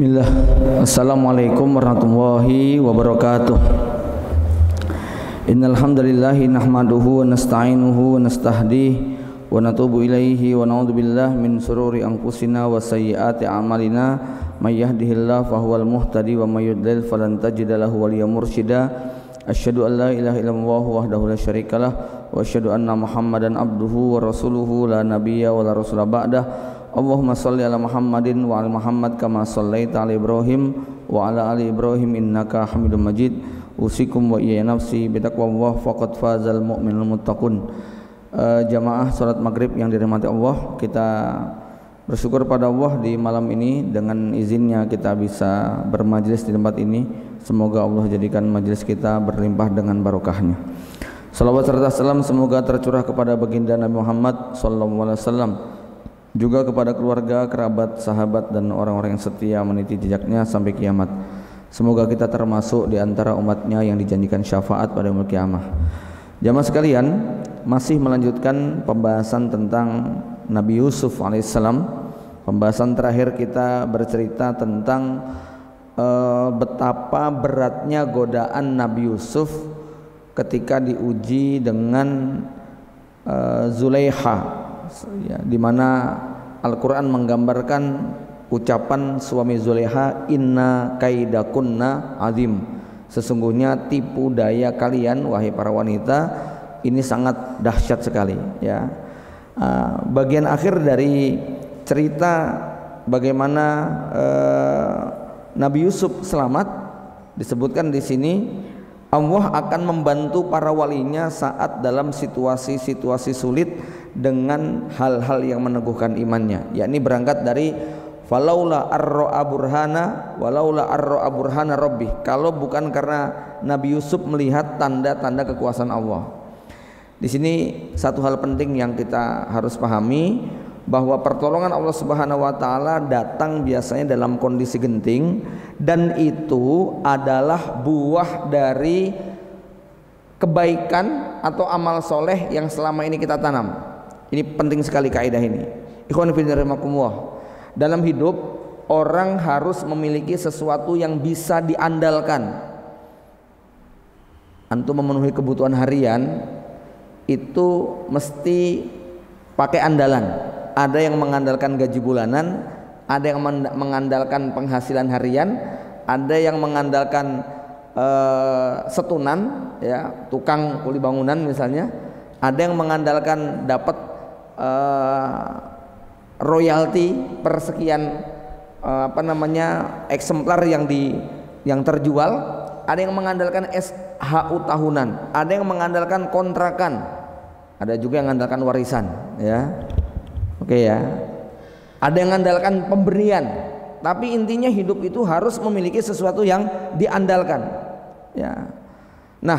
Bismillah. Assalamualaikum warahmatullahi wabarakatuh. Innal hamdalillahi nahmaduhu wa nasta'inuhu wa nastahdihi wa natubu ilaihi wa na'udzubillahi min shururi anfusina wa sayyiati a'malina may yahdihillahu fahuwal muhtadi wa may yudlil falan tajida lahu waliyyan mursyida. Asyhadu an la ilaha illallah wahdahu la syarikalah wa asyhadu anna Muhammadan abduhu wa rasuluhu la nabiyya wa la rasula ba'dah. Allahumma salli ala Muhammadin wa ala Muhammad kama sallaita ala Ibrahim wa ala ali Ibrahim innaka Hamidum Majid. Usikum wa iyya nafsi bitaqwallah faqad fazal mu'minul muttaqun. Jamaah salat maghrib yang dirahmati Allah, kita bersyukur pada Allah di malam ini dengan izinnya kita bisa bermajlis di tempat ini. Semoga Allah jadikan majlis kita berlimpah dengan barokahnya. Salawat serta salam semoga tercurah kepada baginda Nabi Muhammad sallallahu alaihi wasallam, juga kepada keluarga, kerabat, sahabat dan orang-orang yang setia meniti jejaknya sampai kiamat. Semoga kita termasuk di antara umatnya yang dijanjikan syafaat pada yaumul kiamah. Jamaah sekalian, masih melanjutkan pembahasan tentang Nabi Yusuf alaihissalam. Pembahasan terakhir kita bercerita tentang betapa beratnya godaan Nabi Yusuf ketika diuji dengan Zulaikha, ya, di mana Al-Quran menggambarkan ucapan suami Zulaikha, inna kaidakunna azim, sesungguhnya tipu daya kalian wahai para wanita ini sangat dahsyat sekali, ya. Bagian akhir dari cerita bagaimana Nabi Yusuf selamat disebutkan di sini. Allah akan membantu para walinya saat dalam situasi-situasi sulit dengan hal-hal yang meneguhkan imannya, yakni berangkat dari falaula arra'a burhana walaula arra'a burhana rabbih, kalau bukan karena Nabi Yusuf melihat tanda-tanda kekuasaan Allah. Di sini satu hal penting yang kita harus pahami, bahwa pertolongan Allah Subhanahu wa taala datang biasanya dalam kondisi genting, dan itu adalah buah dari kebaikan atau amal soleh yang selama ini kita tanam. Ini penting sekali kaidah ini. Ikhwan fillah rahimakumullah. Dalam hidup orang harus memiliki sesuatu yang bisa diandalkan. Antum memenuhi kebutuhan harian itu mesti pakai andalan. Ada yang mengandalkan gaji bulanan, ada yang mengandalkan penghasilan harian, ada yang mengandalkan setunan, ya, tukang kuli bangunan misalnya, ada yang mengandalkan dapat royalti per sekian eksemplar yang terjual, ada yang mengandalkan SHU tahunan, ada yang mengandalkan kontrakan, ada juga yang mengandalkan warisan, ya. Oke, ya. Ada yang mengandalkan pemberian, tapi intinya hidup itu harus memiliki sesuatu yang diandalkan, ya. Nah,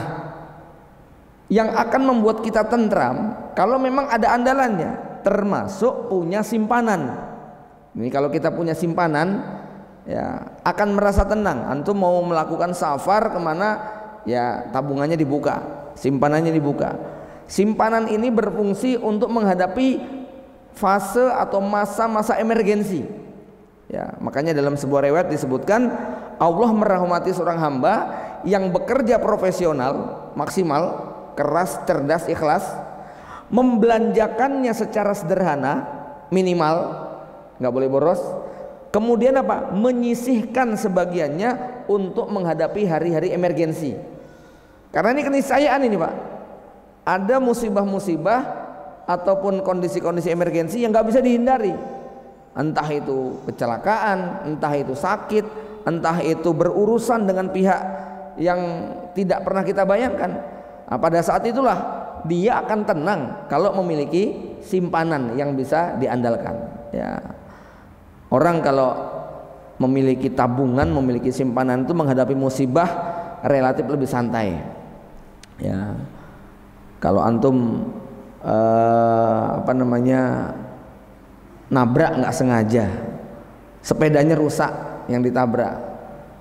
yang akan membuat kita tentram kalau memang ada andalannya, termasuk punya simpanan. Ini kalau kita punya simpanan, ya, akan merasa tenang. Antum mau melakukan safar kemana, ya, tabungannya dibuka, simpanannya dibuka. Simpanan ini berfungsi untuk menghadapi fase atau masa-masa emergensi, ya. Makanya dalam sebuah riwayat disebutkan Allah merahmati seorang hamba yang bekerja profesional, maksimal, keras, cerdas, ikhlas, membelanjakannya secara sederhana, minimal, nggak boleh boros. Kemudian apa? Menyisihkan sebagiannya untuk menghadapi hari-hari emergensi. Karena ini keniscayaan ini, Pak. Ada musibah-musibah ataupun kondisi-kondisi emergensi yang nggak bisa dihindari, entah itu kecelakaan, entah itu sakit, entah itu berurusan dengan pihak yang tidak pernah kita bayangkan. Nah, pada saat itulah dia akan tenang kalau memiliki simpanan yang bisa diandalkan, ya. Orang kalau memiliki tabungan, memiliki simpanan itu menghadapi musibah relatif lebih santai, ya. Kalau antum nabrak nggak sengaja, sepedanya rusak yang ditabrak,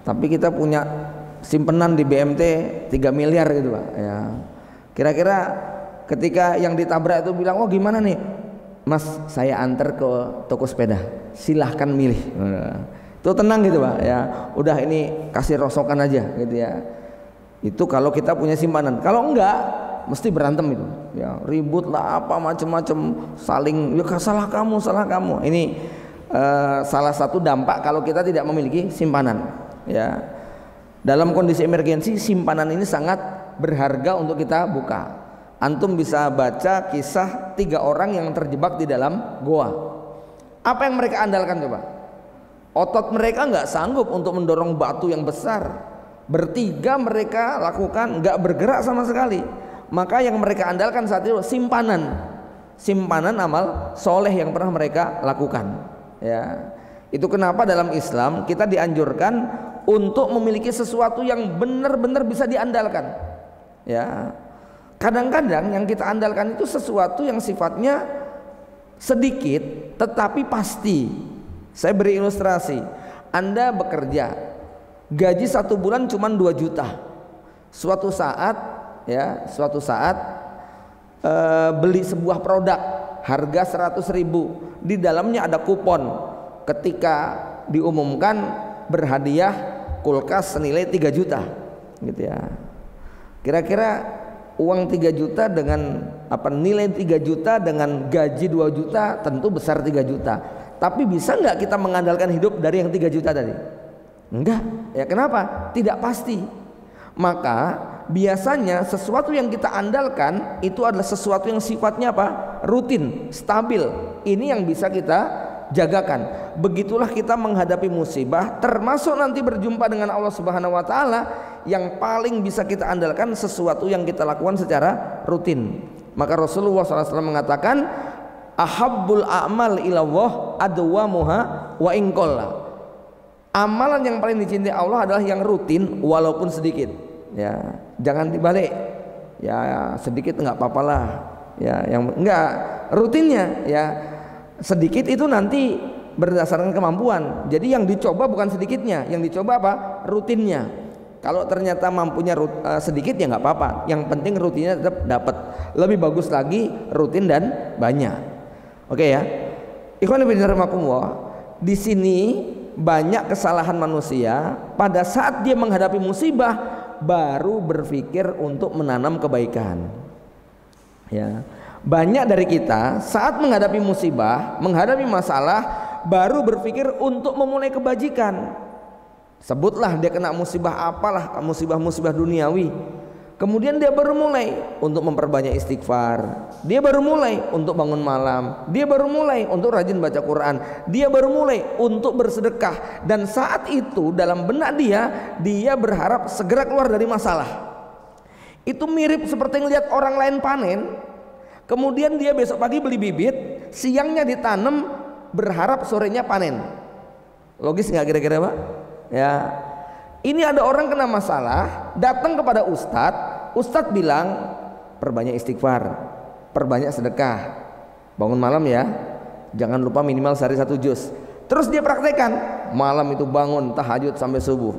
tapi kita punya simpenan di BMT 3 miliar gitu, Pak, ya. Kira-kira ketika yang ditabrak itu bilang, oh gimana nih Mas, saya antar ke toko sepeda, silahkan milih. Tuh tenang gitu Pak ya. Udah ini kasih rosokan aja gitu ya. Itu kalau kita punya simpanan. Kalau enggak mesti berantem itu. Ya, ribut lah apa macam-macam, saling ya salah kamu. Ini salah satu dampak kalau kita tidak memiliki simpanan ya. Dalam kondisi emergensi simpanan ini sangat berharga untuk kita buka. Antum bisa baca kisah 3 orang yang terjebak di dalam goa. Apa yang mereka andalkan coba? Otot mereka nggak sanggup untuk mendorong batu yang besar. Bertiga mereka lakukan, nggak bergerak sama sekali. Maka yang mereka andalkan saat itu simpanan amal soleh yang pernah mereka lakukan. Ya, itu kenapa dalam Islam kita dianjurkan untuk memiliki sesuatu yang benar-benar bisa diandalkan. Ya, kadang-kadang yang kita andalkan itu sesuatu yang sifatnya sedikit tetapi pasti. Saya beri ilustrasi. Anda bekerja, gaji 1 bulan cuma 2 juta. Suatu saat beli sebuah produk harga 100.000, di dalamnya ada kupon. Ketika diumumkan berhadiah kulkas senilai 3 juta gitu ya. Kira-kira uang 3 juta dengan nilai 3 juta dengan gaji 2 juta tentu besar 3 juta. Tapi bisa nggak kita mengandalkan hidup dari yang 3 juta tadi? Enggak. Ya kenapa? Tidak pasti. Maka biasanya sesuatu yang kita andalkan itu adalah sesuatu yang sifatnya apa? Rutin, stabil. Ini yang bisa kita jagakan. Begitulah kita menghadapi musibah, termasuk nanti berjumpa dengan Allah Subhanahu wa taala, yang paling bisa kita andalkan sesuatu yang kita lakukan secara rutin. Maka Rasulullah SAW mengatakan, ahabbul a'mal ilallah adwamuha wa in qalla. Amalan yang paling dicintai Allah adalah yang rutin walaupun sedikit. Ya, jangan dibalik. Ya, sedikit enggak apa-apalah. Ya, yang enggak rutinnya ya. Sedikit itu nanti berdasarkan kemampuan. Jadi yang dicoba bukan sedikitnya, yang dicoba apa? Rutinnya. Kalau ternyata mampunya sedikit ya nggak apa-apa. Yang penting rutinnya tetap dapat. Lebih bagus lagi rutin dan banyak. Oke ya. Ikhwan fillah rahimakumullah. Di sini banyak kesalahan manusia pada saat dia menghadapi musibah baru berpikir untuk menanam kebaikan. Ya. Banyak dari kita saat menghadapi musibah, menghadapi masalah baru berpikir untuk memulai kebajikan. Sebutlah dia kena musibah apalah, musibah-musibah duniawi. Kemudian dia baru mulai untuk memperbanyak istighfar. Dia baru mulai untuk bangun malam. Dia baru mulai untuk rajin baca Quran. Dia baru mulai untuk bersedekah. Dan saat itu dalam benak dia berharap segera keluar dari masalah. Itu mirip seperti ngelihat orang lain panen. Kemudian dia besok pagi beli bibit, siangnya ditanam, berharap sorenya panen. Logis nggak kira-kira Pak? Ya, ini ada orang kena masalah, datang kepada Ustadz bilang perbanyak istighfar, perbanyak sedekah, bangun malam ya, jangan lupa minimal sehari 1 juz. Terus dia praktekkan, malam itu bangun tahajud sampai subuh,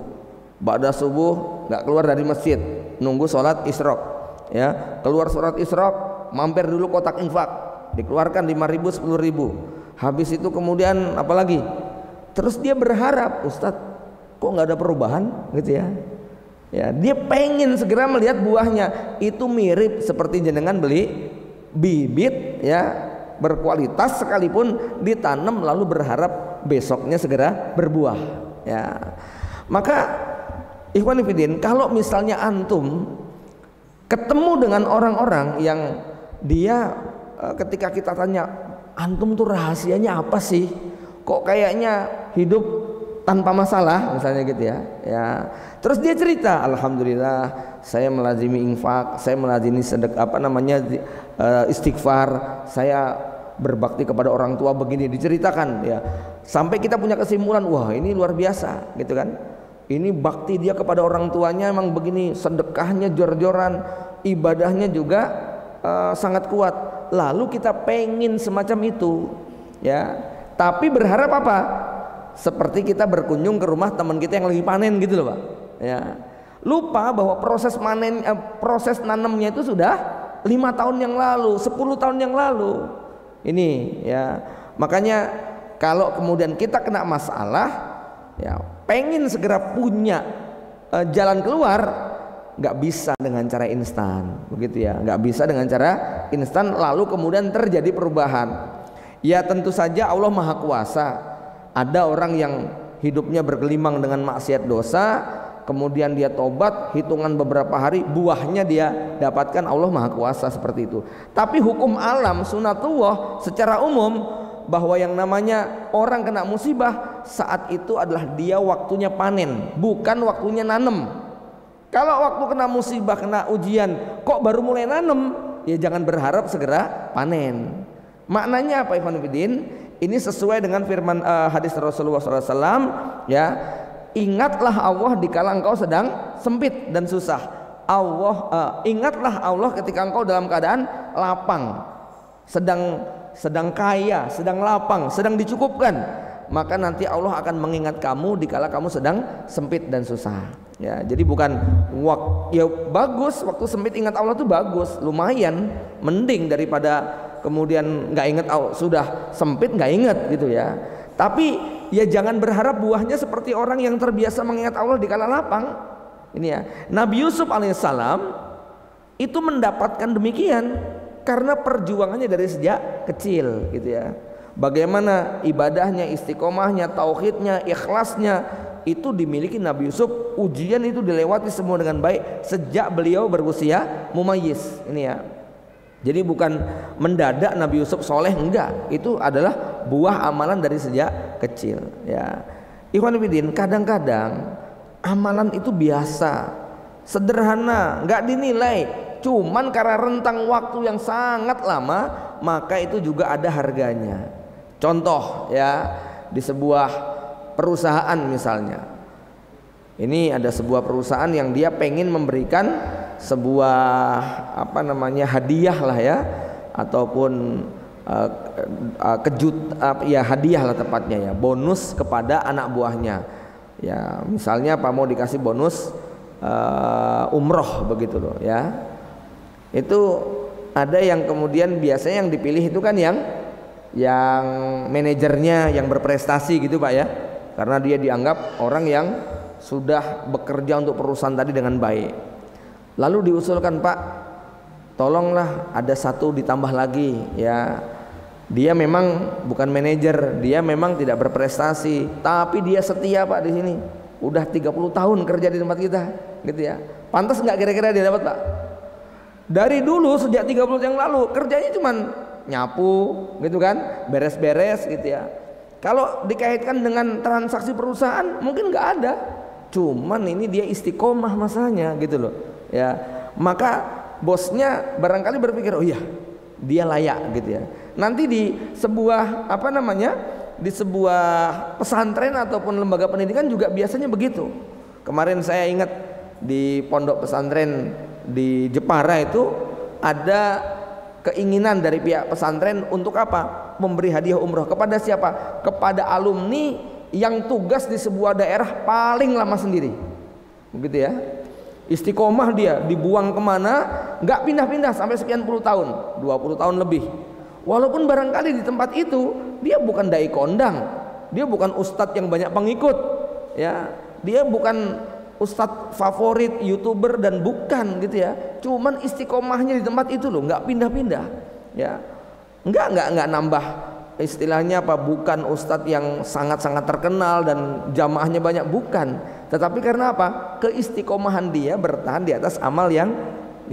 ba'da subuh nggak keluar dari masjid, nunggu sholat isyraq, ya, keluar sholat isyraq, mampir dulu kotak infak, dikeluarkan 5.000, 10.000, habis itu kemudian apalagi, terus dia berharap Ustadz kok nggak ada perubahan gitu ya. Ya, dia pengen segera melihat buahnya. Itu mirip seperti jenengan beli bibit ya berkualitas sekalipun ditanam lalu berharap besoknya segera berbuah. Ya, maka ikhwan fillah, kalau misalnya antum ketemu dengan orang-orang yang dia ketika kita tanya antum tuh rahasianya apa sih? Kok kayaknya hidup tanpa masalah misalnya gitu ya. Ya. Terus dia cerita, alhamdulillah saya melazimi infak, saya melazimi istighfar, saya berbakti kepada orang tua begini, diceritakan ya. Sampai kita punya kesimpulan, wah ini luar biasa gitu kan. Ini bakti dia kepada orang tuanya emang begini, sedekahnya jor-joran, ibadahnya juga sangat kuat. Lalu kita pengen semacam itu ya. Tapi berharap apa? Seperti kita berkunjung ke rumah teman kita yang lagi panen gitu loh Pak ya. Lupa bahwa proses nanamnya itu sudah 5 tahun yang lalu, 10 tahun yang lalu ini ya. Makanya kalau kemudian kita kena masalah, ya pengen segera punya jalan keluar, nggak bisa dengan cara instan, begitu ya, nggak bisa dengan cara instan lalu kemudian terjadi perubahan. Ya tentu saja Allah Maha Kuasa. Ada orang yang hidupnya bergelimang dengan maksiat dosa, kemudian dia tobat, hitungan beberapa hari buahnya dia dapatkan, Allah Maha Kuasa seperti itu. Tapi hukum alam sunatullah secara umum bahwa yang namanya orang kena musibah saat itu adalah dia waktunya panen, bukan waktunya nanem. Kalau waktu kena musibah, kena ujian kok baru mulai nanem, ya jangan berharap segera panen. Maknanya apa ikhwan fillah? Ini sesuai dengan firman hadis Rasulullah SAW, ya, ingatlah Allah dikala engkau sedang sempit dan susah. Ingatlah Allah ketika engkau dalam keadaan lapang, sedang kaya, sedang lapang, sedang dicukupkan. Maka nanti Allah akan mengingat kamu dikala kamu sedang sempit dan susah. Ya, jadi bukan ya bagus waktu sempit ingat Allah itu bagus, lumayan, mending daripada kemudian nggak ingat sudah sempit nggak ingat gitu ya. Tapi ya jangan berharap buahnya seperti orang yang terbiasa mengingat Allah di kala lapang. Ini ya, Nabi Yusuf alaihissalam itu mendapatkan demikian karena perjuangannya dari sejak kecil gitu ya. Bagaimana ibadahnya, istiqomahnya, tauhidnya, ikhlasnya itu dimiliki Nabi Yusuf. Ujian itu dilewati semua dengan baik sejak beliau berusia mumayyiz. Ini ya. Jadi bukan mendadak Nabi Yusuf soleh, enggak. Itu adalah buah amalan dari sejak kecil. Ya, ikhwan fillah, kadang-kadang amalan itu biasa, sederhana, enggak dinilai. Cuman karena rentang waktu yang sangat lama, maka itu juga ada harganya. Contoh ya, di sebuah perusahaan misalnya. Ini ada sebuah perusahaan yang dia pengen memberikan sebuah hadiah lah ya, ataupun hadiah lah tepatnya ya, bonus kepada anak buahnya ya. Misalnya mau dikasih bonus umroh begitu loh ya. Itu ada yang kemudian biasanya yang dipilih itu kan yang manajernya yang berprestasi gitu Pak ya, karena dia dianggap orang yang sudah bekerja untuk perusahaan tadi dengan baik. Lalu diusulkan, Pak, tolonglah ada satu ditambah lagi ya. Dia memang bukan manajer, dia memang tidak berprestasi, tapi dia setia Pak di sini. Udah 30 tahun kerja di tempat kita, gitu ya. Pantas nggak kira-kira dia dapat Pak? Dari dulu sejak 30 tahun yang lalu kerjanya cuman nyapu, gitu kan, beres-beres gitu ya. Kalau dikaitkan dengan transaksi perusahaan mungkin nggak ada. Cuman ini dia istiqomah masanya gitu loh ya. Maka bosnya barangkali berpikir, oh iya dia layak gitu ya. Nanti di sebuah di sebuah pesantren ataupun lembaga pendidikan juga biasanya begitu. Kemarin saya ingat di pondok pesantren di Jepara itu ada keinginan dari pihak pesantren untuk apa? Memberi hadiah umroh kepada siapa? Kepada alumni yang tugas di sebuah daerah paling lama sendiri, begitu ya. Istiqomah dia, dibuang kemana nggak pindah-pindah sampai sekian puluh tahun, 20 tahun lebih. Walaupun barangkali di tempat itu dia bukan dai kondang, dia bukan ustadz yang banyak pengikut ya, dia bukan ustadz favorit YouTuber dan bukan gitu ya. Cuman istiqomahnya di tempat itu loh, nggak pindah-pindah ya, nggak nambah istilahnya bukan ustadz yang sangat-sangat terkenal dan jamaahnya banyak, bukan. Tetapi karena apa? Keistiqomahan dia bertahan di atas amal yang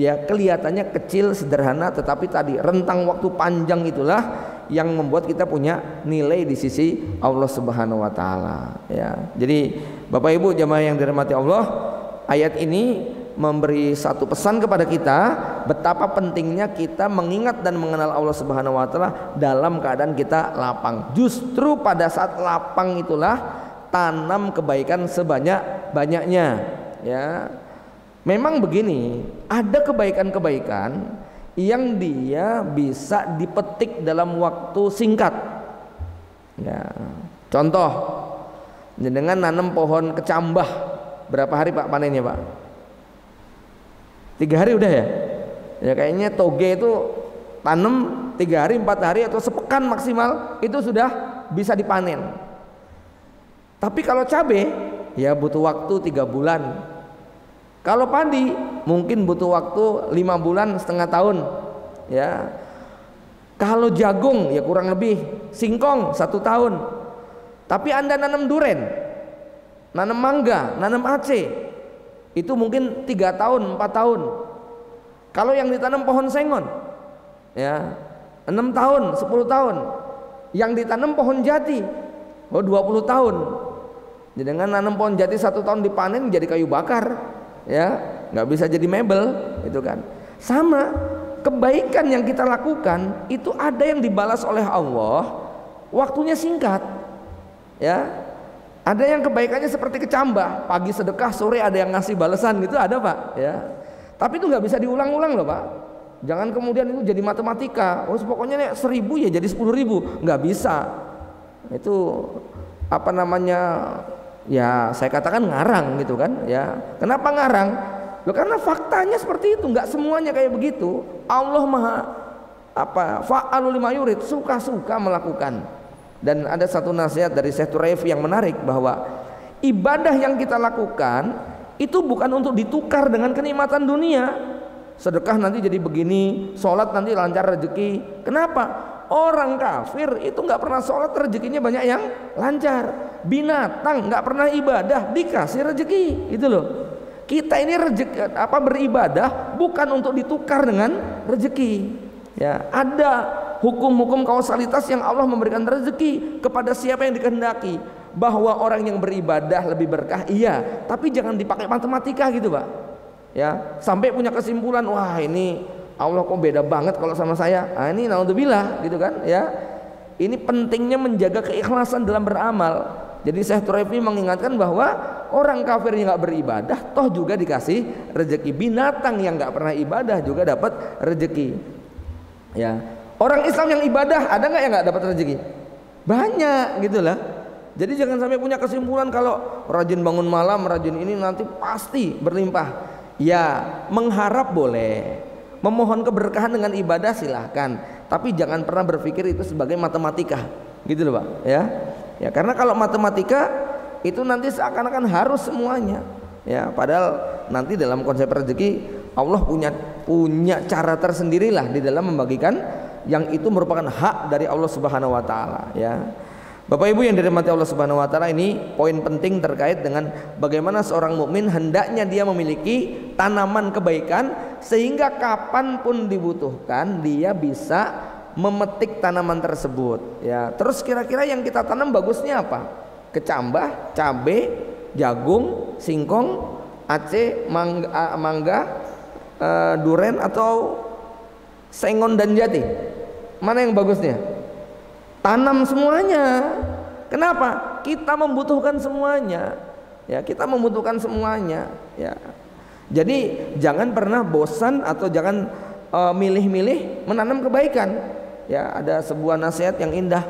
ya kelihatannya kecil, sederhana, tetapi tadi rentang waktu panjang itulah yang membuat kita punya nilai di sisi Allah Subhanahu wa taala ya. Jadi Bapak Ibu jamaah yang dirahmati Allah, ayat ini memberi satu pesan kepada kita betapa pentingnya kita mengingat dan mengenal Allah Subhanahu wa taala dalam keadaan kita lapang. Justru pada saat lapang itulah tanam kebaikan sebanyak-banyaknya ya. Memang begini, ada kebaikan-kebaikan yang dia bisa dipetik dalam waktu singkat ya. Contoh, dengan nanam pohon kecambah, berapa hari Pak panennya Pak? 3 hari udah ya? Ya kayaknya toge itu tanam 3 hari, 4 hari atau sepekan maksimal itu sudah bisa dipanen. Tapi kalau cabai ya butuh waktu 3 bulan. Kalau padi mungkin butuh waktu 5 bulan, setengah tahun. Ya. Kalau jagung ya kurang lebih, singkong 1 tahun. Tapi Anda nanam duren, nanam mangga, nanam aceh, itu mungkin 3 tahun, 4 tahun. Kalau yang ditanam pohon sengon, ya 6 tahun, 10 tahun. Yang ditanam pohon jati, 20 tahun. Jadi dengan nanam pohon jati 1 tahun dipanen jadi kayu bakar, ya nggak bisa jadi mebel, itu kan. Sama, kebaikan yang kita lakukan itu ada yang dibalas oleh Allah, waktunya singkat, ya. Ada yang kebaikannya seperti kecambah, pagi sedekah, sore ada yang ngasih balasan gitu, ada Pak, ya. Tapi itu nggak bisa diulang-ulang loh Pak. Jangan kemudian itu jadi matematika. Oh pokoknya nih 1.000 ya jadi 10.000, nggak bisa. Itu apa namanya? Ya saya katakan ngarang gitu kan. Ya kenapa ngarang? Loh karena faktanya seperti itu. Nggak semuanya kayak begitu. Allah maha fa'alul lima yurid, suka-suka melakukan. Dan ada satu nasihat dari Syekh Turaif yang menarik, bahwa ibadah yang kita lakukan itu bukan untuk ditukar dengan kenikmatan dunia. Sedekah nanti jadi begini, sholat nanti lancar rezeki. Kenapa? Orang kafir itu nggak pernah sholat, rezekinya banyak yang lancar. Binatang nggak pernah ibadah, dikasih rezeki, itu loh. Kita ini rezeki beribadah bukan untuk ditukar dengan rezeki. Ya, ada hukum-hukum kausalitas yang Allah memberikan rezeki kepada siapa yang dikehendaki. Bahwa orang yang beribadah lebih berkah, iya, tapi jangan dipakai matematika gitu Pak. Ya, sampai punya kesimpulan, wah ini Allah kok beda banget kalau sama saya. Nah, ini naudzubillah gitu kan, ya. Ini pentingnya menjaga keikhlasan dalam beramal. Jadi Syekh Turaif ini mengingatkan bahwa orang kafir yang nggak beribadah toh juga dikasih rezeki. Binatang yang nggak pernah ibadah juga dapat rezeki. Ya, orang Islam yang ibadah ada nggak yang nggak dapat rezeki? Banyak gitulah. Jadi jangan sampai punya kesimpulan kalau rajin bangun malam, rajin ini nanti pasti berlimpah. Ya, mengharap boleh, memohon keberkahan dengan ibadah silahkan, tapi jangan pernah berpikir itu sebagai matematika, gitu loh Pak. Ya, ya karena kalau matematika itu nanti seakan-akan harus semuanya. Ya, padahal nanti dalam konsep rezeki Allah punya cara tersendirilah di dalam membagikan yang itu merupakan hak dari Allah Subhanahu Wa Taala. Ya. Bapak Ibu yang dirahmati Allah Subhanahu Wa Taala, ini poin penting terkait dengan bagaimana seorang mukmin hendaknya dia memiliki tanaman kebaikan sehingga kapanpun dibutuhkan dia bisa memetik tanaman tersebut. Ya, terus kira-kira yang kita tanam bagusnya apa? Kecambah, cabai, jagung, singkong, aceh, mangga, duren atau sengon dan jati? Mana yang bagusnya? Tanam semuanya. Kenapa? Kita membutuhkan semuanya. Ya, kita membutuhkan semuanya. Ya. Jadi jangan pernah bosan atau jangan milih-milih menanam kebaikan. Ya, ada sebuah nasihat yang indah.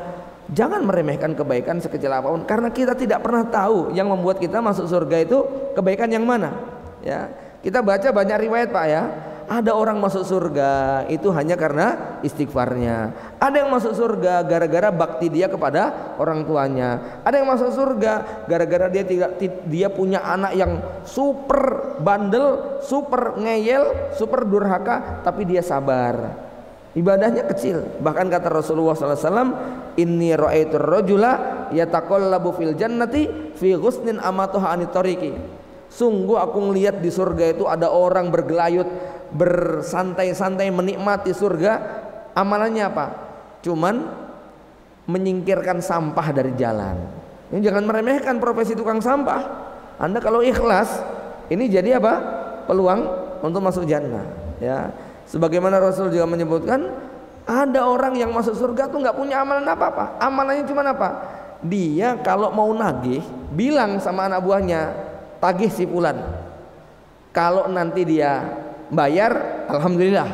Jangan meremehkan kebaikan sekecil apapun, karena kita tidak pernah tahu yang membuat kita masuk surga itu kebaikan yang mana. Ya, kita baca banyak riwayat Pak ya. Ada orang masuk surga itu hanya karena istighfarnya. Ada yang masuk surga gara-gara bakti dia kepada orang tuanya. Ada yang masuk surga gara-gara dia punya anak yang super bandel, super ngeyel, super durhaka, tapi dia sabar. Ibadahnya kecil. Bahkan kata Rasulullah SAW, inni ra'aitur rajula yataqallabu fil jannati fi ghusnin amatuha anit tariqi. Sungguh aku ngelihat di surga itu ada orang bergelayut, bersantai-santai menikmati surga. Amalannya apa? Cuman menyingkirkan sampah dari jalan. Ini jangan meremehkan profesi tukang sampah. Anda kalau ikhlas, ini jadi apa? Peluang untuk masuk jannah. Ya, sebagaimana Rasul juga menyebutkan, ada orang yang masuk surga tuh nggak punya amalan apa-apa. Amalannya cuma apa? Dia kalau mau nagih, bilang sama anak buahnya, tagih si fulan. Kalau nanti dia bayar, alhamdulillah.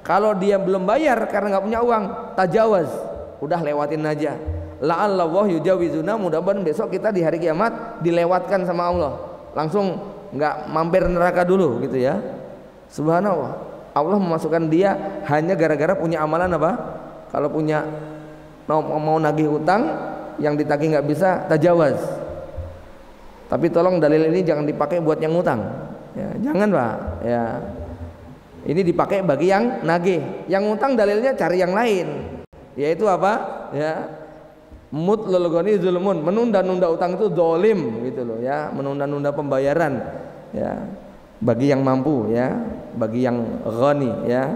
Kalau dia belum bayar karena nggak punya uang, tajawaz, udah lewatin aja. La'allahu yujawizuna, mudah-mudahan besok kita di hari kiamat dilewatkan sama Allah, langsung nggak mampir neraka dulu gitu ya. Subhanallah, Allah memasukkan dia hanya gara-gara punya amalan apa? Kalau punya mau nagih utang yang ditagih nggak bisa, tajawaz, Tapi tolong dalil ini jangan dipakai buat yang ngutang. Ya, jangan Pak. Ya. Ini dipakai bagi yang nagih. Yang ngutang dalilnya cari yang lain. Yaitu apa? Ya. Mutlul ghani zulmun, menunda-nunda utang itu zalim gitu loh ya, menunda-nunda pembayaran. Ya. Bagi yang mampu ya, bagi yang ghani ya.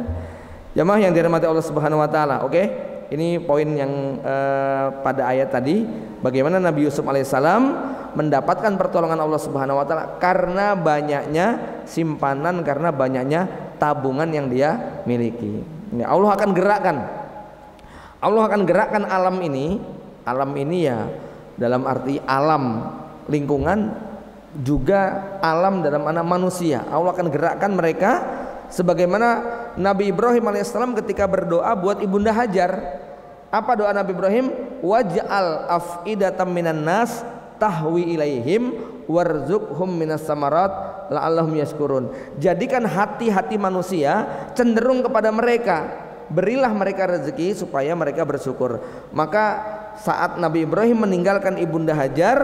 Jamaah yang dirahmati Allah Subhanahu wa taala. Oke. Ini poin yang pada ayat tadi, bagaimana Nabi Yusuf alaihissalam mendapatkan pertolongan Allah Subhanahu wa taala karena banyaknya simpanan, karena banyaknya tabungan yang dia miliki. Ya, Allah akan gerakkan alam ini ya dalam arti alam lingkungan, juga alam dalam anak manusia. Allah akan gerakkan mereka sebagaimana Nabi Ibrahim alaihissalam ketika berdoa buat ibunda Hajar. Apa doa Nabi Ibrahim? Waj'al af'idatam minan nas tahwi ilaihim warzuqhum minas samarat la'allahum yashkurun. Jadikan hati-hati manusia cenderung kepada mereka, berilah mereka rezeki supaya mereka bersyukur. Maka saat Nabi Ibrahim meninggalkan ibunda Hajar,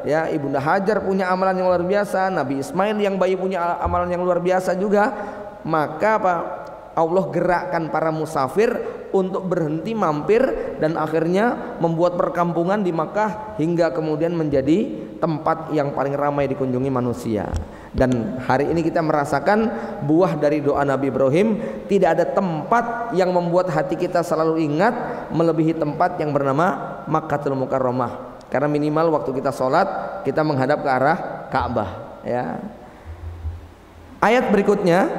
ya, ibunda Hajar punya amalan yang luar biasa, Nabi Ismail yang bayi punya amalan yang luar biasa juga. Maka apa? Allah gerakkan para musafir untuk berhenti mampir dan akhirnya membuat perkampungan di Makkah hingga kemudian menjadi tempat yang paling ramai dikunjungi manusia. Dan hari ini kita merasakan buah dari doa Nabi Ibrahim. Tidak ada tempat yang membuat hati kita selalu ingat melebihi tempat yang bernama Makkatul Mukarramah. Karena minimal waktu kita sholat kita menghadap ke arah Ka'bah ya. Ayat berikutnya,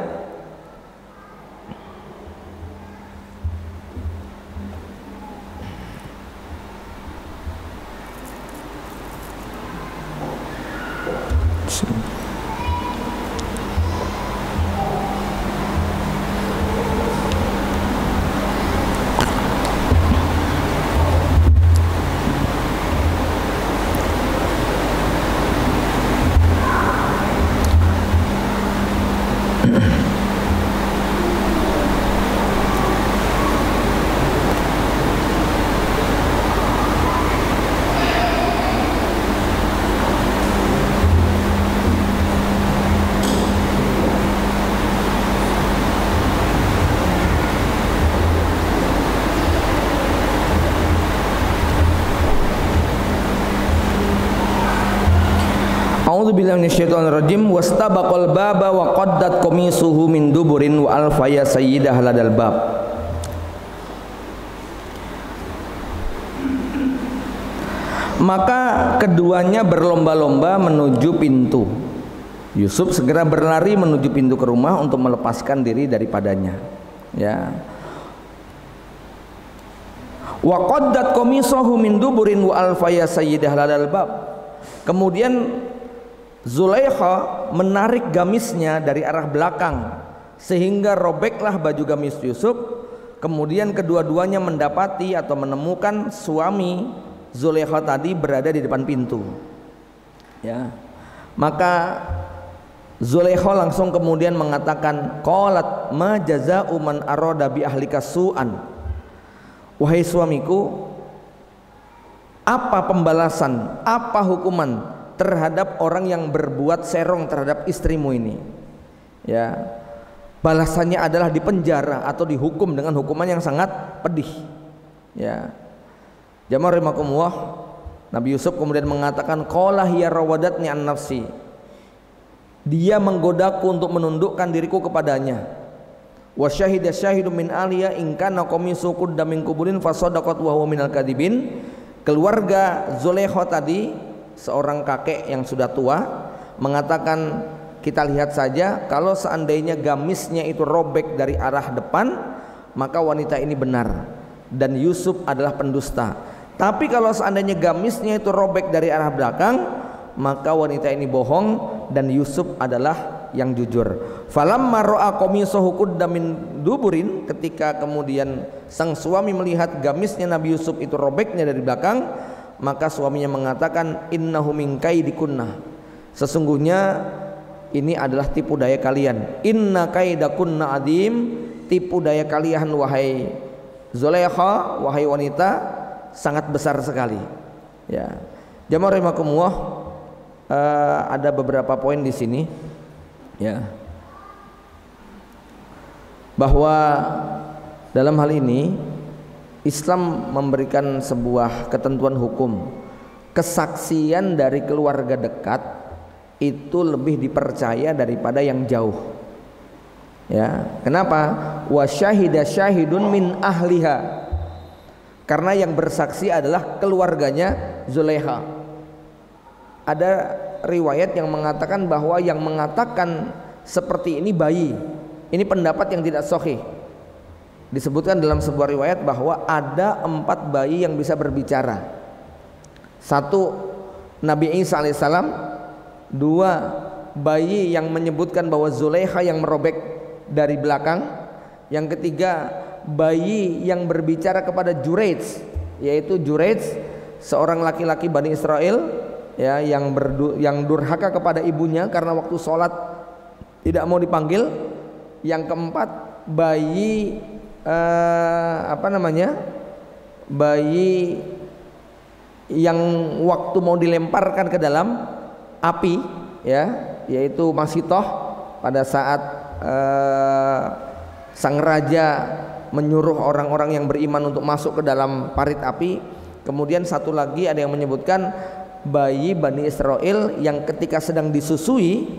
A'udzubillahi minasyaitonirrajim. Wastabaqal baba wa qaddat qamisuhu min duburin wa alfaya sayyidah ladal bab. Maka keduanya berlomba-lomba menuju pintu. Yusuf segera berlari menuju pintu ke rumah untuk melepaskan diri daripadanya. Ya. Wa qaddat qamisuhu min duburin wa alfaya sayyidah ladal bab. Kemudian Zulaikha menarik gamisnya dari arah belakang sehingga robeklah baju gamis Yusuf. Kemudian kedua-duanya mendapati atau menemukan suami Zulaikha tadi berada di depan pintu. Ya. Maka Zulaikha langsung kemudian mengatakan, qalat ma jazaa'u man arada bi ahlika su'an. Wahai suamiku, apa pembalasan, apa hukuman terhadap orang yang berbuat serong terhadap istrimu ini? Ya, balasannya adalah dipenjara atau dihukum dengan hukuman yang sangat pedih. Ya, jamaah rahimakumullah, Nabi Yusuf kemudian mengatakan, qala hiya rawadatni an nafsi. Dia menggodaku untuk menundukkan diriku kepadanya. Wa syahida syahidun min aliya in kana qamisu qudda min qubulin fa sadaqat wa huwa minal kadibin. Keluarga Zulaikha tadi, seorang kakek yang sudah tua, mengatakan, kita lihat saja kalau seandainya gamisnya itu robek dari arah depan, maka wanita ini benar dan Yusuf adalah pendusta. Tapi kalau seandainya gamisnya itu robek dari arah belakang, maka wanita ini bohong dan Yusuf adalah yang jujur. Falamma ra'a qamisahu qudda min duburin, ketika kemudian sang suami melihat gamisnya Nabi Yusuf itu robeknya dari belakang, maka suaminya mengatakan, innahu min kaidikunna, sesungguhnya ini adalah tipu daya kalian. Inna kaidakunna adim, tipu daya kalian wahai Zulaikha, wahai wanita, sangat besar sekali. Ya, jamaah rahimakumullah, ada beberapa poin di sini, ya, bahwa dalam hal ini Islam memberikan sebuah ketentuan hukum. Kesaksian dari keluarga dekat itu lebih dipercaya daripada yang jauh. Ya, kenapa? Wa syahida syahidun min ahliha. Karena yang bersaksi adalah keluarganya Zulaiha. Ada riwayat yang mengatakan bahwa yang mengatakan seperti ini bayi. Ini pendapat yang tidak sahih. Disebutkan dalam sebuah riwayat bahwa ada 4 bayi yang bisa berbicara. 1, Nabi Isa alaihissalam. 2, bayi yang menyebutkan bahwa Zulaiha yang merobek dari belakang. Yang ketiga, bayi yang berbicara kepada Juraij, yaitu Juraij seorang laki-laki Bani Israel, ya, yang durhaka kepada ibunya karena waktu sholat tidak mau dipanggil. Yang keempat, bayi bayi yang waktu mau dilemparkan ke dalam api, ya, yaitu Masitoh pada saat sang raja menyuruh orang-orang yang beriman untuk masuk ke dalam parit api. Kemudian satu lagi ada yang menyebutkan bayi Bani Israel yang ketika sedang disusui,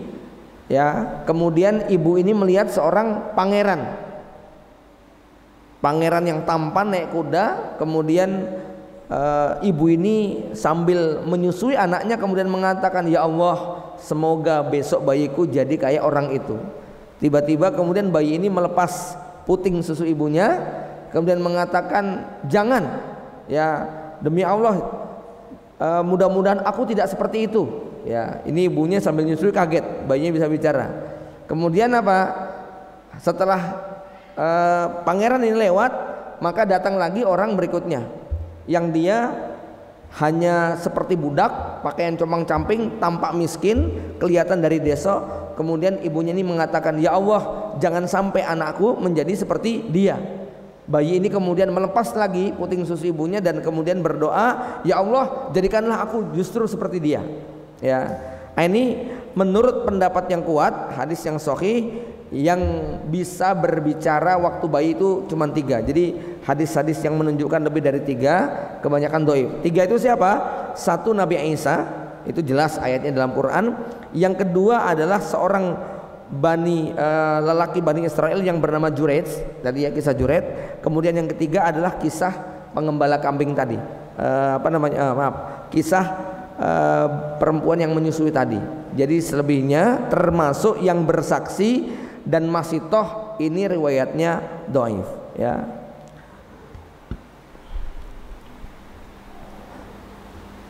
ya, kemudian ibu ini melihat seorang pangeran yang tampan naik kuda. Kemudian ibu ini sambil menyusui anaknya kemudian mengatakan, ya Allah, semoga besok bayiku jadi kayak orang itu. Tiba-tiba kemudian bayi ini melepas puting susu ibunya, kemudian mengatakan, jangan, ya, demi Allah, mudah-mudahan aku tidak seperti itu. Ya, ini ibunya sambil nyusui kaget, bayinya bisa bicara. Kemudian apa? Setelah pangeran ini lewat, maka datang lagi orang berikutnya, yang dia hanya seperti budak, pakaian compang-camping, tampak miskin, kelihatan dari desa. Kemudian ibunya ini mengatakan, ya Allah, jangan sampai anakku menjadi seperti dia. Bayi ini kemudian melepas lagi puting susu ibunya dan kemudian berdoa, ya Allah, jadikanlah aku justru seperti dia. Ya, ini menurut pendapat yang kuat, hadis yang sahih, yang bisa berbicara waktu bayi itu cuma 3. Jadi hadis-hadis yang menunjukkan lebih dari 3 kebanyakan dhaif. 3 itu siapa? 1, Nabi Isa, itu jelas ayatnya dalam Quran. Yang kedua adalah seorang lelaki Bani Israel yang bernama Juraij, tadi ya, kisah Juraij. Kemudian yang ketiga adalah kisah pengembala kambing tadi, kisah perempuan yang menyusui tadi. Jadi selebihnya termasuk yang bersaksi dan Masitoh ini riwayatnya dhaif, ya.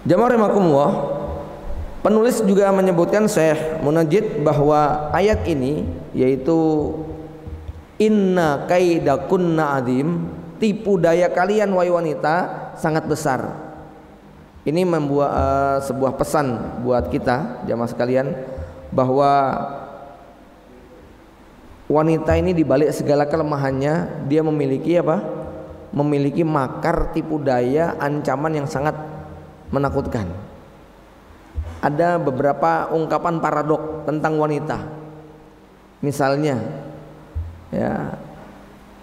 Jamaah rahimakumullah, penulis juga menyebutkan, Syekh Munajjid, bahwa ayat ini yaitu inna kaidakunna adim, tipu daya kalian wahai wanita sangat besar. Ini membuat sebuah pesan buat kita jamaah sekalian, bahwa wanita ini dibalik segala kelemahannya, dia memiliki apa? Memiliki makar, tipu daya, ancaman yang sangat menakutkan. Ada beberapa ungkapan paradok tentang wanita. Misalnya, ya,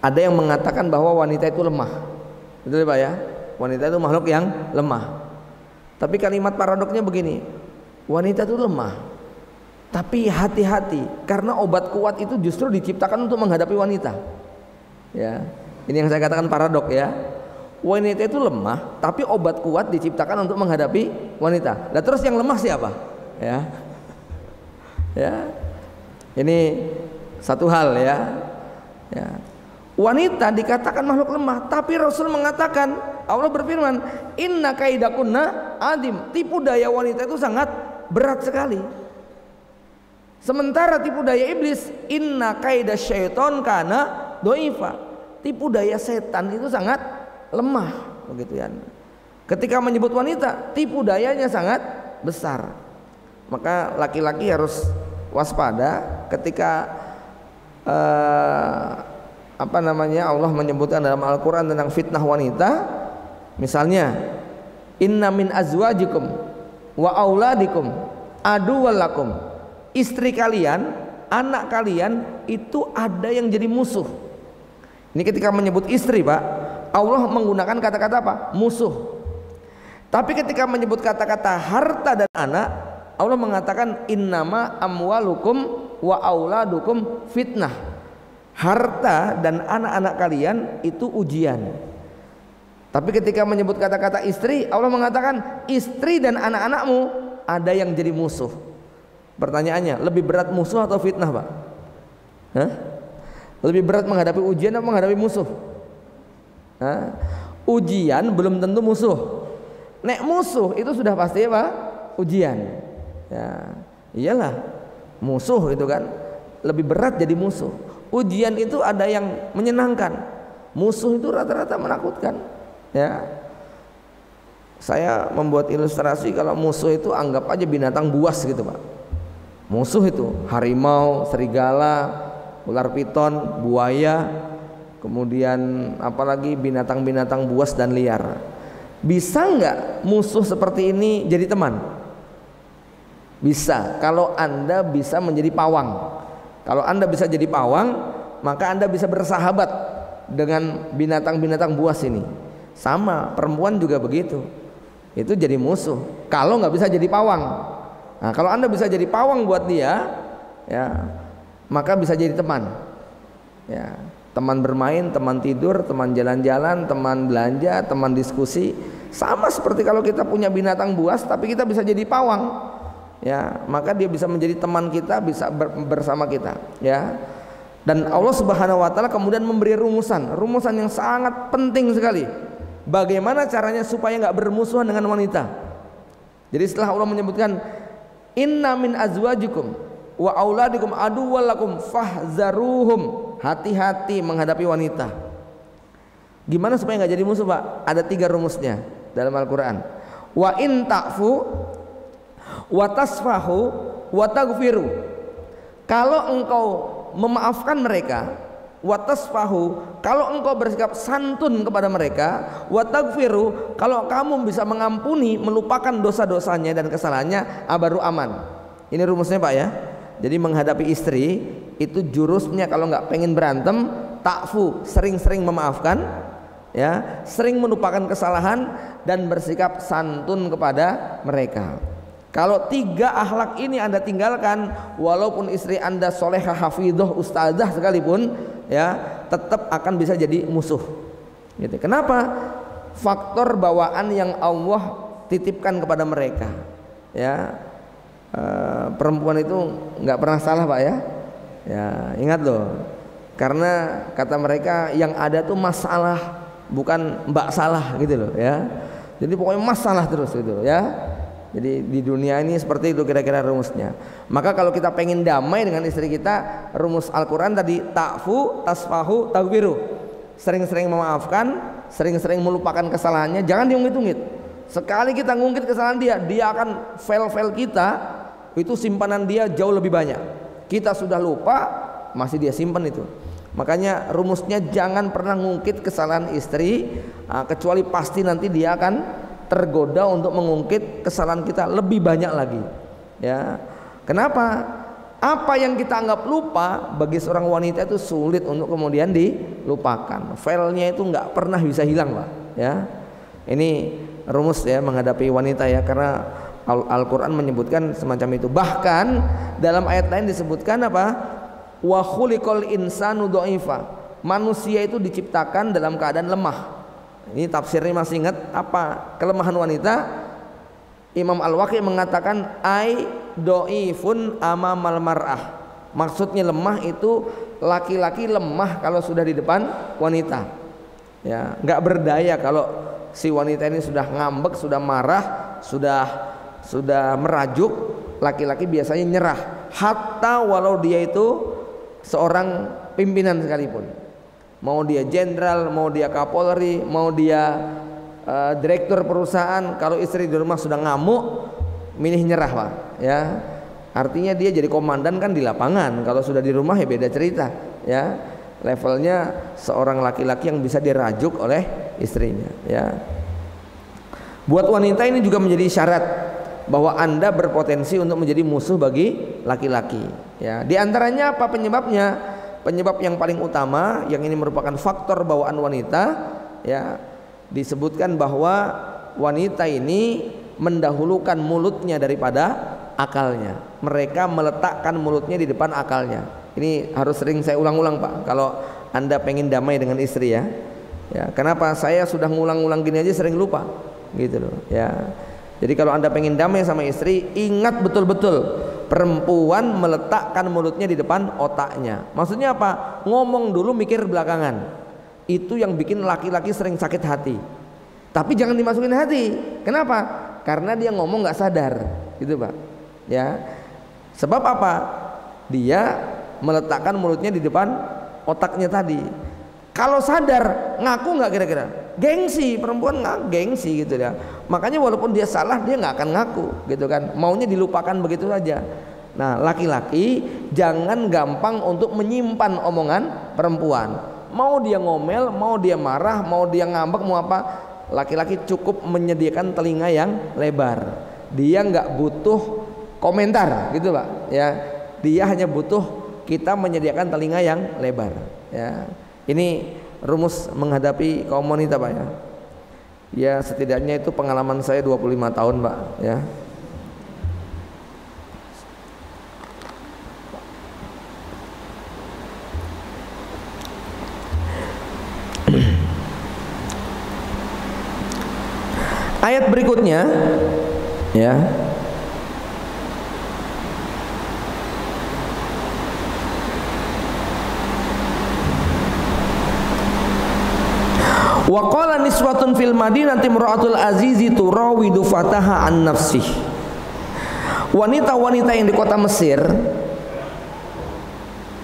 ada yang mengatakan bahwa wanita itu lemah. Betul Pak ya? Wanita itu makhluk yang lemah. Tapi kalimat paradoknya begini, wanita itu lemah, tapi hati-hati, karena obat kuat itu justru diciptakan untuk menghadapi wanita. Ya, ini yang saya katakan paradok, ya. Wanita itu lemah, tapi obat kuat diciptakan untuk menghadapi wanita. Nah, terus yang lemah siapa? Ya, ya, ini satu hal, ya. Ya. Wanita dikatakan makhluk lemah, tapi Rasul mengatakan, Allah berfirman, inna kaidakunna adim, tipu daya wanita itu sangat berat sekali. Sementara tipu daya iblis, inna kaida syaiton kana doifa, tipu daya setan itu sangat lemah, begitu ya. Ketika menyebut wanita, tipu dayanya sangat besar. Maka laki-laki harus waspada ketika Allah menyebutkan dalam Al-Quran tentang fitnah wanita. Misalnya, inna min azwajikum wa auladikum aduwallakum, istri kalian, anak kalian itu ada yang jadi musuh. Ini ketika menyebut istri, Pak, Allah menggunakan kata-kata apa? Musuh. Tapi ketika menyebut kata-kata harta dan anak, Allah mengatakan innama amwalukum wa auladukum fitnah. Harta dan anak-anak kalian itu ujian. Tapi ketika menyebut kata-kata istri, Allah mengatakan istri dan anak-anakmu ada yang jadi musuh. Pertanyaannya, lebih berat musuh atau fitnah, Pak? Hah? Lebih berat menghadapi ujian atau menghadapi musuh? Hah? Ujian belum tentu musuh. Nek musuh itu sudah pasti apa? Ujian. Ya, iyalah, musuh itu kan lebih berat jadi musuh. Ujian itu ada yang menyenangkan. Musuh itu rata-rata menakutkan. Ya, saya membuat ilustrasi kalau musuh itu anggap aja binatang buas gitu, Pak. Musuh itu harimau, serigala, ular piton, buaya, kemudian apalagi binatang-binatang buas dan liar. Bisa nggak musuh seperti ini jadi teman? Bisa, kalau Anda bisa menjadi pawang. Kalau Anda bisa jadi pawang, maka Anda bisa bersahabat dengan binatang-binatang buas ini. Sama, perempuan juga begitu. Itu jadi musuh kalau nggak bisa jadi pawang. Nah, kalau Anda bisa jadi pawang buat dia, ya, maka bisa jadi teman. Ya, teman bermain, teman tidur, teman jalan-jalan, teman belanja, teman diskusi. Sama seperti kalau kita punya binatang buas tapi kita bisa jadi pawang. Ya, maka dia bisa menjadi teman kita, bisa bersama kita, ya. Dan Allah Subhanahu wa taala kemudian memberi rumusan yang sangat penting sekali. Bagaimana caranya supaya nggak bermusuhan dengan wanita. Jadi setelah Allah menyebutkan inna min azwajikum wa auladikum aduwwallakum fahzaruhum, hati-hati menghadapi wanita. Gimana supaya nggak jadi musuh, Pak? Ada 3 rumusnya dalam Al-Quran. Wa in ta'fu wa tasfahu wa taghfiru. Kalau engkau memaafkan mereka, wa tasfahu, kalau engkau bersikap santun kepada mereka, wa taghfiru, kalau kamu bisa mengampuni, melupakan dosa-dosanya dan kesalahannya, baru aman. Ini rumusnya, Pak, ya. Jadi menghadapi istri itu jurusnya kalau nggak pengen berantem, ta'fu, sering-sering memaafkan, ya, sering melupakan kesalahan dan bersikap santun kepada mereka. Kalau 3 akhlak ini Anda tinggalkan, walaupun istri Anda solehah, hafidhah, ustazah sekalipun, ya, tetap akan bisa jadi musuh. Gitu. Kenapa? Faktor bawaan yang Allah titipkan kepada mereka. Ya, perempuan itu nggak pernah salah, Pak, ya. Ya, ingat loh. Karena kata mereka yang ada tuh masalah, bukan mbak salah gitu loh, ya. Jadi pokoknya masalah terus gitu, ya. Jadi di dunia ini seperti itu kira-kira rumusnya. Maka kalau kita pengen damai dengan istri kita, rumus Al-Quran tadi ta'fu, tasfahu, taghfiru. Sering-sering memaafkan, sering-sering melupakan kesalahannya, jangan diungkit-ungkit. Sekali kita ngungkit kesalahan dia akan file-file kita itu simpanan dia jauh lebih banyak. Kita sudah lupa, masih dia simpan itu. Makanya rumusnya jangan pernah ngungkit kesalahan istri, kecuali pasti nanti dia akan tergoda untuk mengungkit kesalahan kita lebih banyak lagi, ya. Kenapa? Apa yang kita anggap lupa bagi seorang wanita itu sulit untuk kemudian dilupakan. Filenya itu nggak pernah bisa hilang, Pak, ya. Ini rumus, ya, menghadapi wanita, ya, karena Al-Quran menyebutkan semacam itu. Bahkan dalam ayat lain disebutkan apa? Wa khuliqal insanu dha'ifa. Manusia itu diciptakan dalam keadaan lemah. Ini tafsirnya masih ingat apa kelemahan wanita? Imam Al-Waqi mengatakan ai dhaifun amamal mar'ah. Maksudnya lemah itu laki-laki lemah kalau sudah di depan wanita. Ya, nggak berdaya kalau si wanita ini sudah ngambek, sudah marah, sudah merajuk, laki-laki biasanya nyerah. Hatta walau dia itu seorang pimpinan sekalipun. Mau dia jenderal, mau dia kapolri, mau dia direktur perusahaan, kalau istri di rumah sudah ngamuk, milih nyerah, Pak, ya. Artinya dia jadi komandan kan di lapangan. Kalau sudah di rumah ya beda cerita, ya. Levelnya seorang laki-laki yang bisa dirajuk oleh istrinya, ya. Buat wanita ini juga menjadi syarat bahwa Anda berpotensi untuk menjadi musuh bagi laki-laki. Ya, di antaranya apa penyebabnya? Penyebab yang paling utama yang ini merupakan faktor bawaan wanita, ya, disebutkan bahwa wanita ini mendahulukan mulutnya daripada akalnya. Mereka meletakkan mulutnya di depan akalnya. Ini harus sering saya ulang-ulang, Pak, kalau Anda pengen damai dengan istri, ya. Ya, kenapa saya sudah ngulang-ulang gini aja sering lupa, gitu loh, ya. Jadi kalau Anda pengen damai sama istri, ingat betul-betul perempuan meletakkan mulutnya di depan otaknya. Maksudnya apa? Ngomong dulu mikir belakangan. Itu yang bikin laki-laki sering sakit hati. Tapi jangan dimasukin hati. Kenapa? Karena dia ngomong nggak sadar, gitu, Pak. Ya. Sebab apa? Dia meletakkan mulutnya di depan otaknya tadi. Kalau sadar, ngaku nggak kira-kira? Gengsi, perempuan nggak gengsi gitu ya. Makanya walaupun dia salah, dia nggak akan ngaku, gitu kan? Maunya dilupakan begitu saja. Nah, laki-laki jangan gampang untuk menyimpan omongan perempuan. Mau dia ngomel, mau dia marah, mau dia ngambek, mau apa? Laki-laki cukup menyediakan telinga yang lebar. Dia nggak butuh komentar, gitu, Pak. Ya, dia hanya butuh kita menyediakan telinga yang lebar. Ya. Ini rumus menghadapi kaum wanita, Pak, ya. Ya, setidaknya itu pengalaman saya 25 tahun, Pak, ya. Ayat berikutnya, ya. Wa qala niswatun fil madinati imra'atul azizi turawidu fataha an nafsih. Wanita-wanita yang di kota Mesir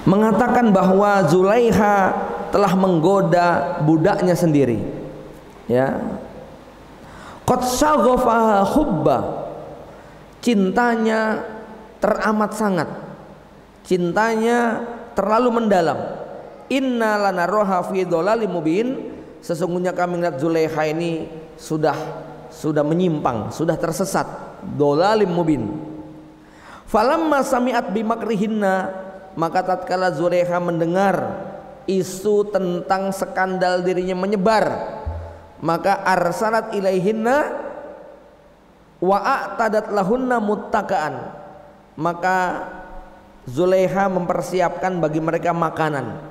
mengatakan bahwa Zulaiha telah menggoda budaknya sendiri. Ya. Qad saghafaha hubba. Cintanya teramat sangat. Cintanya terlalu mendalam. Inna lanaraha fi dhalalim mubin. Sesungguhnya kami melihat Zulaiha ini sudah menyimpang, sudah tersesat, dhalalim mubin. Falamma sami'at bimakrihinna, maka tatkala Zulaiha mendengar isu tentang skandal dirinya menyebar, maka arsalat ilaihinna wa a'tadat lahunna muttaqaan, maka Zulaiha mempersiapkan bagi mereka makanan.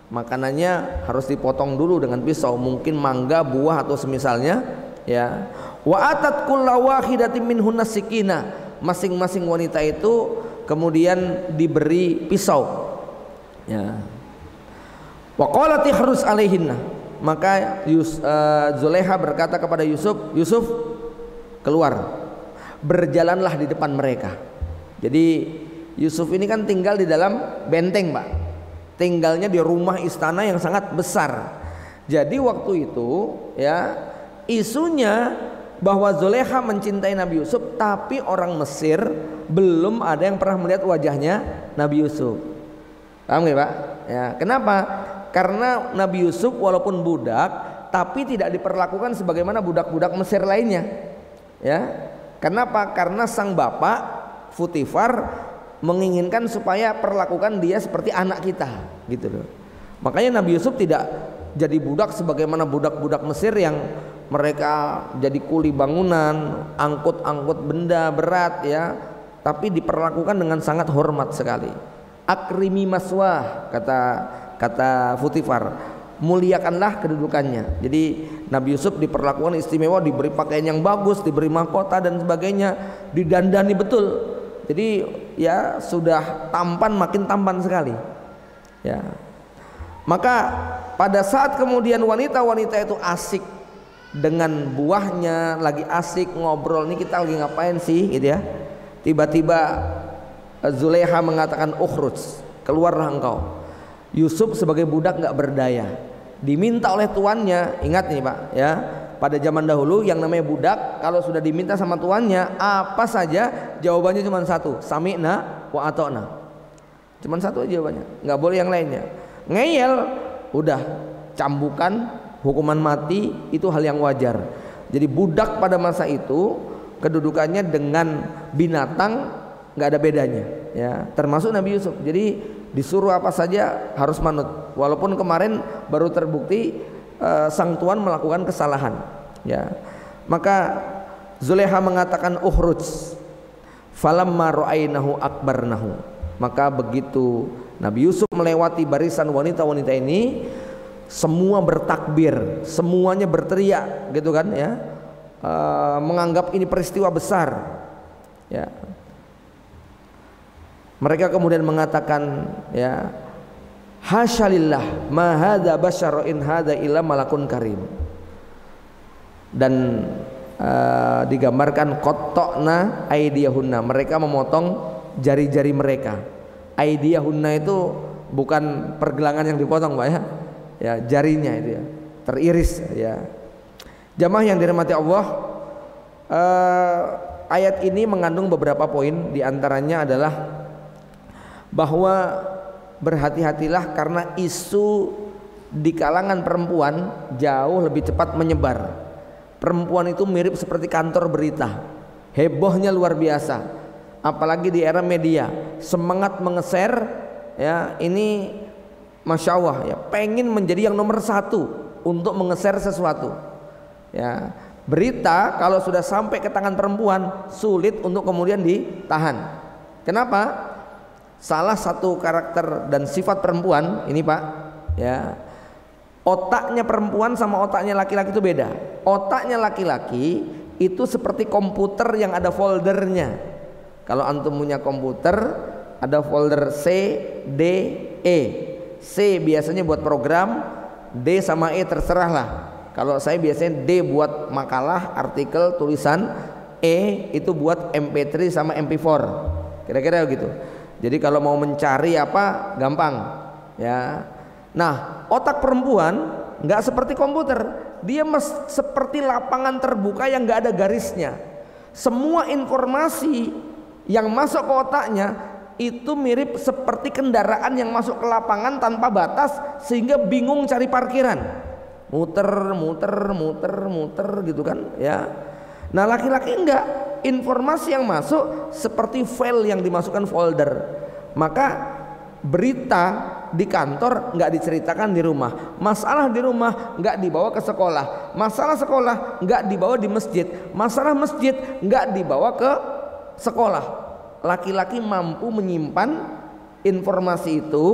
Makanannya harus dipotong dulu dengan pisau, mungkin mangga, buah atau semisalnya, ya. Wa atat kulla wahidatin minhunna sikina, masing-masing wanita itu kemudian diberi pisau, ya. Wa qalati harus alaihinna, maka Zulaiha berkata kepada Yusuf, Yusuf keluar, berjalanlah di depan mereka. Jadi Yusuf ini kan tinggal di dalam benteng, Pak. Tinggalnya di rumah istana yang sangat besar. Jadi waktu itu, ya, isunya bahwa Zulaiha mencintai Nabi Yusuf, tapi orang Mesir belum ada yang pernah melihat wajahnya Nabi Yusuf. Paham nggak, Pak? Ya, kenapa? Karena Nabi Yusuf walaupun budak, tapi tidak diperlakukan sebagaimana budak-budak Mesir lainnya. Ya, kenapa? Karena sang bapak Futifar menginginkan supaya perlakukan dia seperti anak kita, gitu loh. Makanya Nabi Yusuf tidak jadi budak sebagaimana budak-budak Mesir yang mereka jadi kuli bangunan, angkut-angkut benda berat, ya, tapi diperlakukan dengan sangat hormat sekali. Akrimi maswah, kata Futifar, muliakanlah kedudukannya. Jadi Nabi Yusuf diperlakukan istimewa, diberi pakaian yang bagus, diberi mahkota dan sebagainya, didandani betul. Jadi ya sudah tampan, makin tampan sekali, ya. Maka pada saat kemudian wanita-wanita itu asik dengan buahnya, lagi asik ngobrol, nih kita lagi ngapain sih, gitu ya. Tiba-tiba Zulaiha mengatakan ukhruj, keluarlah engkau. Yusuf sebagai budak nggak berdaya, diminta oleh tuannya. Ingat nih, Pak, ya. Pada zaman dahulu yang namanya budak kalau sudah diminta sama tuannya apa saja, jawabannya cuma satu, sami'na wa ata'na. Cuma satu aja jawabannya, nggak boleh yang lainnya. Ngeyel, udah cambukan, hukuman mati, itu hal yang wajar. Jadi budak pada masa itu kedudukannya dengan binatang nggak ada bedanya, ya, termasuk Nabi Yusuf. Jadi disuruh apa saja harus manut, walaupun kemarin baru terbukti sang tuan melakukan kesalahan, ya. Maka Zulekha mengatakan ukhruj, falamma ra'ainahu akbarnahu. Maka begitu Nabi Yusuf melewati barisan wanita-wanita ini, semua bertakbir, semuanya berteriak, gitu kan, ya, menganggap ini peristiwa besar, ya. Mereka kemudian mengatakan, ya, hasyalillah ma hadza basyara in hadza illa malakun karim. Dan digambarkan qatta'na aydiyahunna, mereka memotong jari-jari mereka. Aydiyahunna itu bukan pergelangan yang dipotong, Pak, ya. Ya, jarinya itu, ya, teriris, ya. Jamaah yang dirahmati Allah, ayat ini mengandung beberapa poin, diantaranya adalah bahwa berhati-hatilah karena isu di kalangan perempuan jauh lebih cepat menyebar. Perempuan itu mirip seperti kantor berita, hebohnya luar biasa, apalagi di era media, semangat mengeser, ya, ini Masya Allah, ya, pengen menjadi yang nomor satu untuk mengeser sesuatu, ya. Berita kalau sudah sampai ke tangan perempuan sulit untuk kemudian ditahan. Kenapa? Salah satu karakter dan sifat perempuan ini, Pak, ya, otaknya perempuan sama otaknya laki-laki itu beda. Otaknya laki-laki itu seperti komputer yang ada foldernya. Kalau antum punya komputer, ada folder C, D, E. C biasanya buat program, D sama E terserah lah. Kalau saya biasanya D buat makalah, artikel, tulisan, E itu buat MP3 sama MP4. Kira-kira begitu. Jadi kalau mau mencari apa gampang, ya. Nah, otak perempuan nggak seperti komputer, dia seperti lapangan terbuka yang nggak ada garisnya. Semua informasi yang masuk ke otaknya itu mirip seperti kendaraan yang masuk ke lapangan tanpa batas sehingga bingung cari parkiran, muter gitu kan, ya. Nah, laki-laki enggak, informasi yang masuk seperti file yang dimasukkan folder. Maka berita di kantor nggak diceritakan di rumah, masalah di rumah nggak dibawa ke sekolah, masalah sekolah nggak dibawa di masjid, masalah masjid nggak dibawa ke sekolah. Laki-laki mampu menyimpan informasi itu,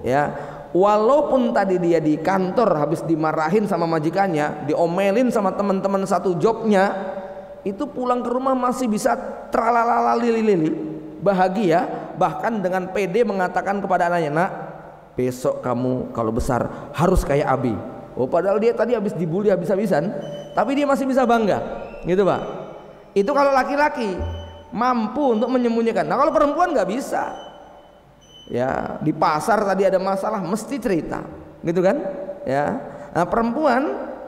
ya, walaupun tadi dia di kantor habis dimarahin sama majikannya, diomelin sama teman-teman satu jobnya, itu pulang ke rumah masih bisa tralalala lili-lili, bahagia, bahkan dengan PD mengatakan kepada anaknya, nak, besok kamu kalau besar harus kayak Abi. Oh, padahal dia tadi habis dibully habis-habisan, tapi dia masih bisa bangga, gitu, Pak. Itu kalau laki-laki mampu untuk menyembunyikan. Nah, kalau perempuan nggak bisa, ya, di pasar tadi ada masalah mesti cerita, gitu kan, ya. Nah, perempuan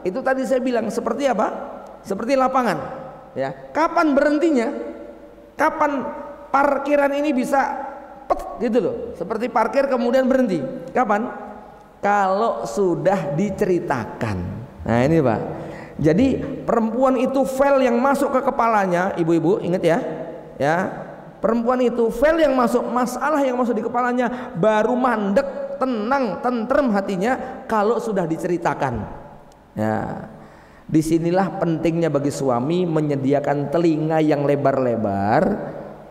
itu tadi saya bilang seperti apa? Seperti lapangan, ya. Kapan berhentinya? Kapan parkiran ini bisa pet gitu loh, seperti parkir kemudian berhenti? Kapan? Kalau sudah diceritakan. Nah, ini, Pak. Jadi perempuan itu file yang masuk ke kepalanya, ibu-ibu ingat ya, ya. Perempuan itu file yang masuk, masalah yang masuk di kepalanya baru mandek, tenang, tentrem hatinya kalau sudah diceritakan. Ya. Disinilah pentingnya bagi suami menyediakan telinga yang lebar-lebar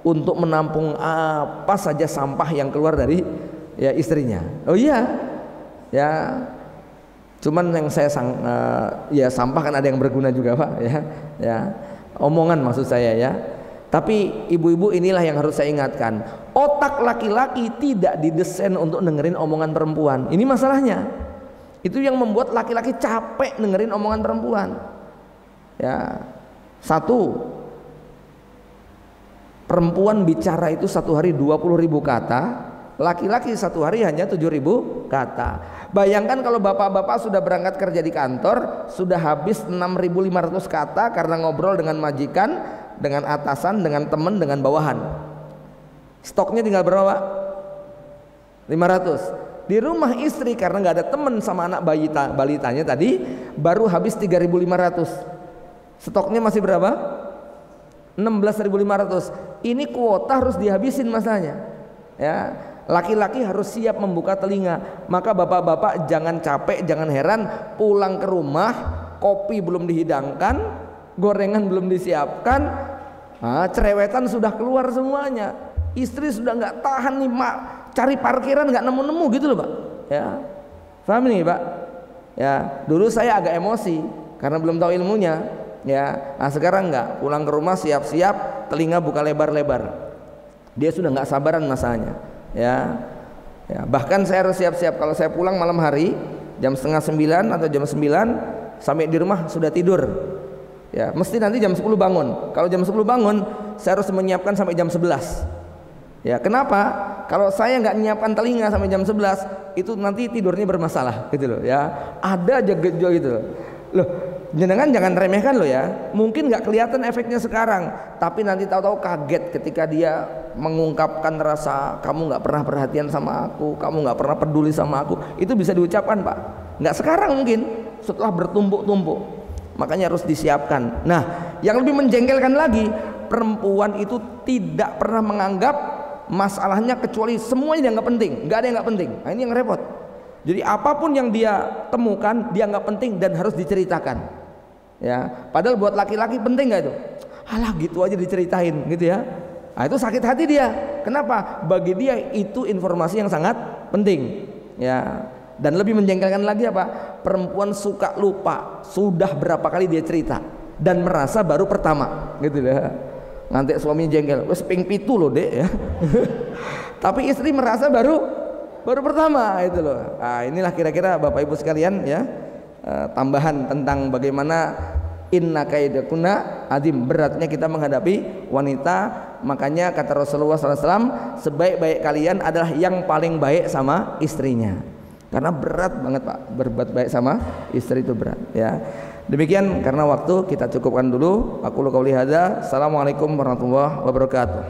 untuk menampung apa saja sampah yang keluar dari, ya, istrinya. Oh iya, ya. Cuman yang saya ya, sampah kan ada yang berguna juga, Pak, ya, ya. Omongan maksud saya, ya. Tapi ibu-ibu inilah yang harus saya ingatkan. Otak laki-laki tidak didesain untuk dengerin omongan perempuan. Ini masalahnya. Itu yang membuat laki-laki capek dengerin omongan perempuan. Ya. Satu, perempuan bicara itu satu hari 20.000 kata, laki-laki satu hari hanya 7.000 kata. Bayangkan kalau bapak-bapak sudah berangkat kerja di kantor, sudah habis 6.500 kata karena ngobrol dengan majikan, dengan atasan, dengan teman, dengan bawahan. Stoknya tinggal berapa? 500. Di rumah istri karena nggak ada teman sama anak balitanya tadi, baru habis 3.500. Stoknya masih berapa? 16.500. Ini kuota harus dihabisin masanya. Ya, laki-laki harus siap membuka telinga. Maka bapak-bapak jangan capek, jangan heran pulang ke rumah kopi belum dihidangkan, gorengan belum disiapkan, cerewetan sudah keluar semuanya. Istri sudah nggak tahan nih, mak, cari parkiran nggak nemu-nemu gitu loh, Pak. Ya, paham nih, Pak? Ya, dulu saya agak emosi karena belum tahu ilmunya. Ya, nah sekarang nggak, pulang ke rumah siap-siap, telinga buka lebar-lebar. Dia sudah nggak sabaran masanya. Ya, bahkan saya harus siap-siap kalau saya pulang malam hari jam 8:30 atau jam 9 sampai di rumah sudah tidur. Ya, mesti nanti jam 10 bangun. Kalau jam 10 bangun, saya harus menyiapkan sampai jam 11. Ya, kenapa? Kalau saya nggak menyiapkan telinga sampai jam 11, itu nanti tidurnya bermasalah, gitu loh. Ya, ada aja gejo gitu loh. Jenengan jangan remehkan loh ya. Mungkin nggak kelihatan efeknya sekarang, tapi nanti tahu-tahu kaget ketika dia mengungkapkan rasa kamu nggak pernah perhatian sama aku, kamu nggak pernah peduli sama aku. Itu bisa diucapkan, Pak. Nggak sekarang mungkin, setelah bertumpuk-tumpuk. Makanya harus disiapkan. Nah, yang lebih menjengkelkan lagi, perempuan itu tidak pernah menganggap masalahnya kecuali semuanya dianggap penting, nggak ada yang nggak penting. Nah, ini yang repot. Jadi apapun yang dia temukan dia nggak penting dan harus diceritakan. Ya, padahal buat laki-laki penting nggak itu? Alah, gitu aja diceritain, gitu ya. Nah, itu sakit hati dia. Kenapa? Bagi dia itu informasi yang sangat penting. Ya. Dan lebih menjengkelkan lagi apa? Perempuan suka lupa sudah berapa kali dia cerita dan merasa baru pertama, gitu ya. Nanti suami jengkel, wes ping pitu loh dek ya. Tapi istri merasa baru pertama, itu loh. Nah, inilah kira-kira Bapak Ibu sekalian ya, tambahan tentang bagaimana inna kaidakuna adim, beratnya kita menghadapi wanita. Makanya kata Rasulullah SAW, sebaik-baik kalian adalah yang paling baik sama istrinya. Karena berat banget, Pak, berbuat baik sama istri itu berat ya. Demikian, karena waktu kita cukupkan dulu. Aku qauli hadza. Assalamualaikum warahmatullahi wabarakatuh.